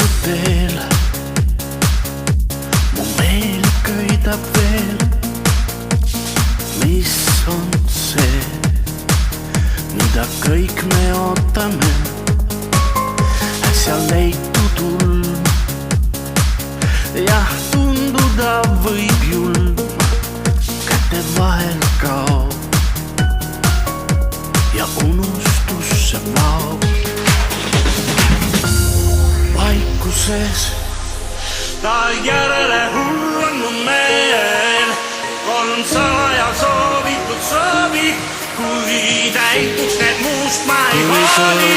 leitud teel. Mu meel köidab veel, mis on see, mida kõik me ootame. Äsja leitud ulm, jah, tunduda võib julm, käte vahel kaob ja unustusse vaob. Vaikuses ta järele hull on mu meel, 300 ja soovitud soovi, kui täituks need muust ma ei hooli.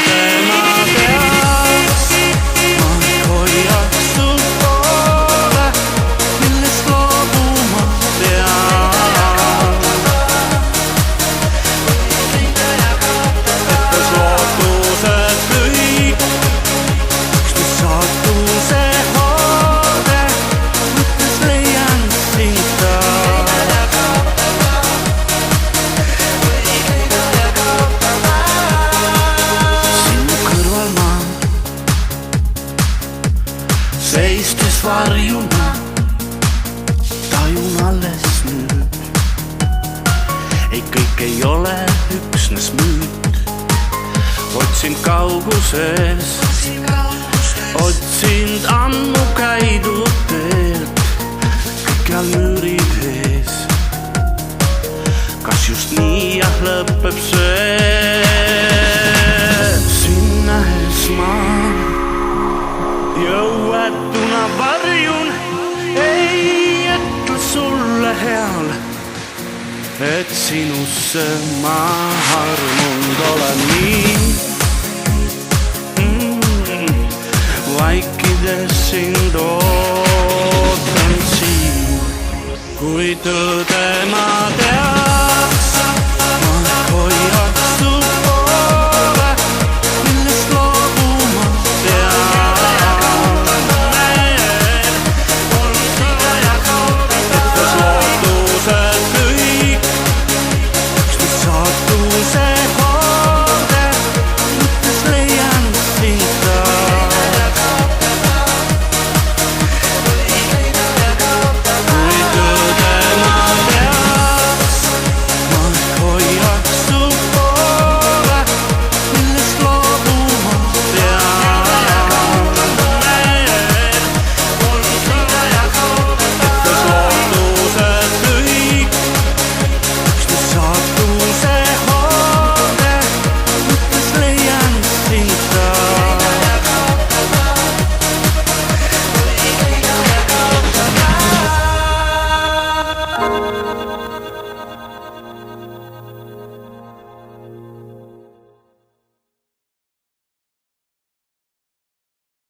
Seistes varjuna, tajun alles nüüd, ei kõik ei ole üksnes müüt. Otsin kauguses, otsind ammu käidud teelt, kõikjal müürid ees. Kas just nii jah lõpeb see? Sinna esmaa jõuetuna varjun, ei ütle sulle heal, et sinusse ma armunud olen nii. Vaikides sind ootan siin, kui tõde